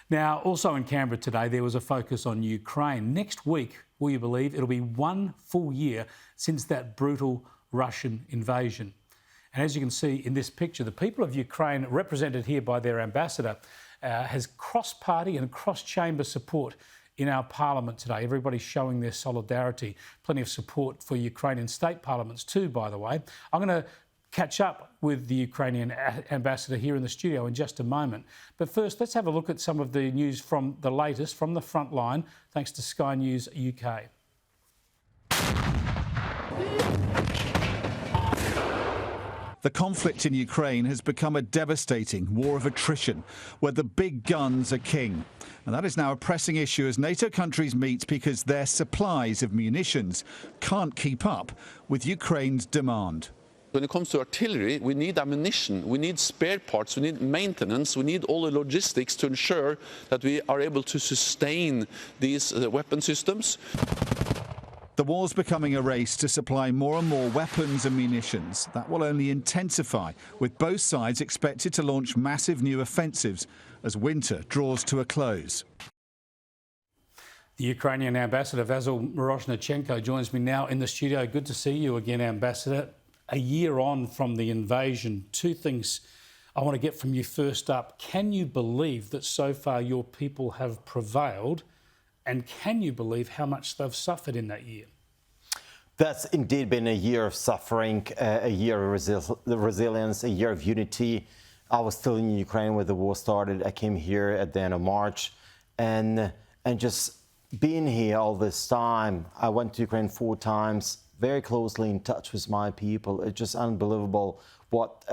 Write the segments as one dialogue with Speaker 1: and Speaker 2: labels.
Speaker 1: Now, also in Canberra today, there was a focus on Ukraine. Next week, will you believe, it'll be 1 full year since that brutal Russian invasion. And as you can see in this picture, the people of Ukraine, represented here by their ambassador, has cross-party and cross-chamber support in our parliament today. Everybody's showing their solidarity. Plenty of support for Ukrainian state parliaments too, by the way. I'm going to catch up with the Ukrainian ambassador here in the studio in just a moment. But first, let's have a look at some of the news from the latest, from the front line, thanks to Sky News UK.
Speaker 2: The conflict in Ukraine has become a devastating war of attrition, where the big guns are king. And that is now a pressing issue as NATO countries meet because their supplies of munitions can't keep up with Ukraine's demand.
Speaker 3: When it comes to artillery, we need ammunition, we need spare parts, we need maintenance, we need all the logistics to ensure that we are able to sustain these weapon systems.
Speaker 2: The war's becoming a race to supply more and more weapons and munitions. That will only intensify, with both sides expected to launch massive new offensives as winter draws to a close.
Speaker 1: The Ukrainian ambassador, Vasyl Myroshnychenko, joins me now in the studio. Good to see you again, Ambassador. A year on from the invasion, two things I want to get from you first up. Can you believe that so far your people have prevailed? And can you believe how much they've suffered in that year?
Speaker 4: That's indeed been a year of suffering, a year of resilience, a year of unity. I was still in Ukraine when the war started. I came here at the end of March. And just being here all this time, I went to Ukraine 4 times, very closely in touch with my people. It's just unbelievable what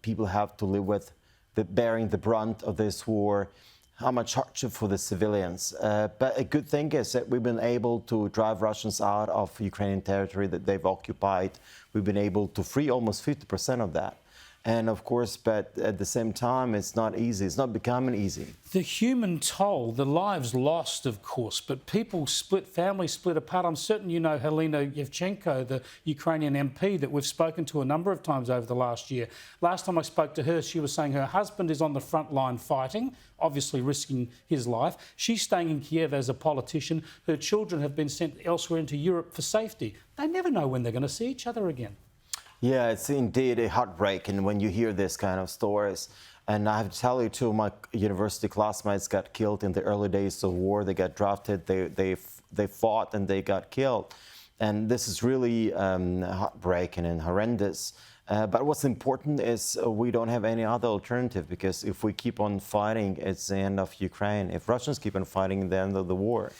Speaker 4: people have to live with, bearing the brunt of this war, how much hardship for the civilians. But a good thing is that we've been able to drive Russians out of Ukrainian territory that they've occupied. We've been able to free almost 50% of that. And of course, but at the same time, it's not easy. It's not becoming easy.
Speaker 1: The human toll, the lives lost, of course, but people split, families split apart. I'm certain you know Helena Yevchenko, the Ukrainian MP that we've spoken to a number of times over the last year. Last time I spoke to her, she was saying her husband is on the front line fighting, obviously risking his life. She's staying in Kyiv as a politician. Her children have been sent elsewhere into Europe for safety. They never know when they're going to see each other again.
Speaker 4: Yeah, it's indeed a heartbreak, and when you hear this kind of stories, and I have to tell you, 2 of my university classmates got killed in the early days of war. They got drafted, they fought, and they got killed, and this is really heartbreaking and horrendous. But what's important is we don't have any other alternative, because if we keep on fighting, it's the end of Ukraine. If Russians keep on fighting, it's the end of the war.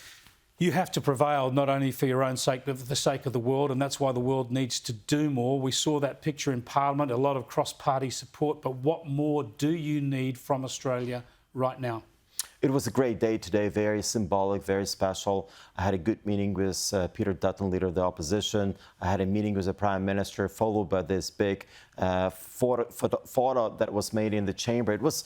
Speaker 1: You have to prevail not only for your own sake, but for the sake of the world, and that's why the world needs to do more. We saw that picture in Parliament, a lot of cross-party support, but what more do you need from Australia right now?
Speaker 4: It was a great day today, very symbolic, very special. I had a good meeting with Peter Dutton, leader of the opposition. I had a meeting with the Prime Minister, followed by this big photo that was made in the chamber. It was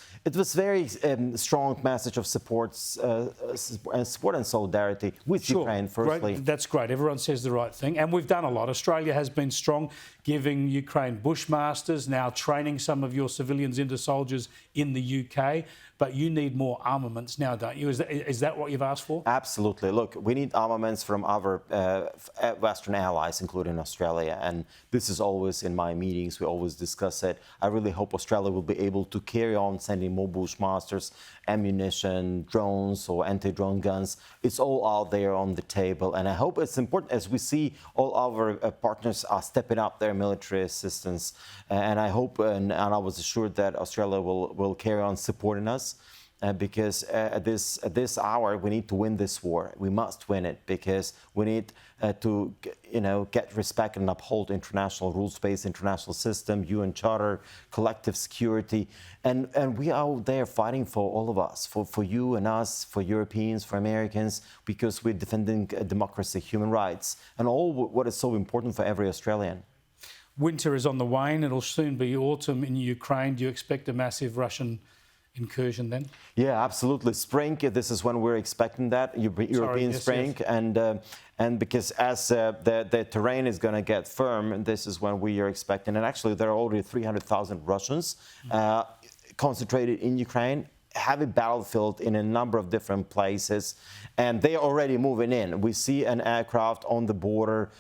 Speaker 4: very strong message of support and solidarity with Ukraine, firstly.
Speaker 1: Great. That's great. Everyone says the right thing. And we've done a lot. Australia has been strong, giving Ukraine bushmasters, now training some of your civilians into soldiers in the UK. But you need more armaments now, don't you? Is that what you've asked for?
Speaker 4: Absolutely. Look, we need armaments from our Western allies, including Australia. And this is always in my meetings. We always discuss it. I really hope Australia will be able to carry on sending more bushmasters, ammunition, drones or anti-drone guns. It's all out there on the table. And I hope it's important as we see all our partners are stepping up their military assistance. And I hope and I was assured that Australia will carry on supporting us. Because at this hour we need to win this war. We must win it because we need to get respect and uphold international rules-based international system, UN Charter, collective security, and we are out there fighting for all of us, for you and us, for Europeans, for Americans, because we're defending democracy, human rights, and all what is so important for every Australian.
Speaker 1: Winter is on the wane. It'll soon be autumn in Ukraine. Do you expect a massive Russian incursion then?
Speaker 4: Yeah, absolutely. Spring, this is when we're expecting that, European spring. Yes. And because as the terrain is going to get firm, this is when we are expecting. And actually, there are already 300,000 Russians concentrated in Ukraine. heavy battlefield in a number of different places, and they are already moving in. We see an aircraft on the border.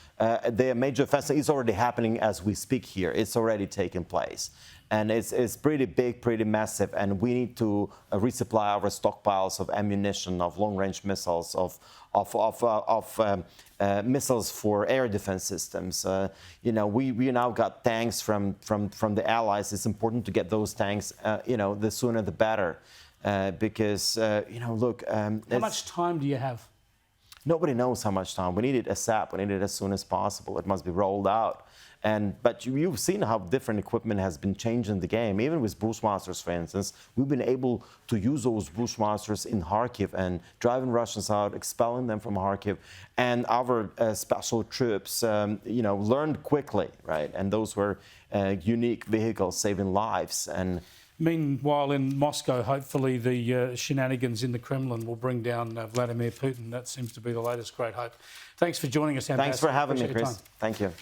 Speaker 4: Their major offensive is already happening as we speak here. It's already taking place. And it's pretty big, pretty massive, and we need to resupply our stockpiles of ammunition, of long-range missiles, of missiles for air defense systems. We now got tanks from the Allies. It's important to get those tanks. The sooner the better, because look.
Speaker 1: How much time do you have?
Speaker 4: Nobody knows how much time. We need it ASAP. We need it as soon as possible. It must be rolled out. But you've seen how different equipment has been changing the game. Even with Bushmasters, for instance, we've been able to use those Bushmasters in Kharkiv and driving Russians out, expelling them from Kharkiv. And our special troops, learned quickly, right? And those were unique vehicles saving lives. And
Speaker 1: meanwhile, in Moscow, hopefully the shenanigans in the Kremlin will bring down Vladimir Putin. That seems to be the latest great hope. Thanks for joining us, Ambassador.
Speaker 4: Thanks for having me, Chris. Thank you.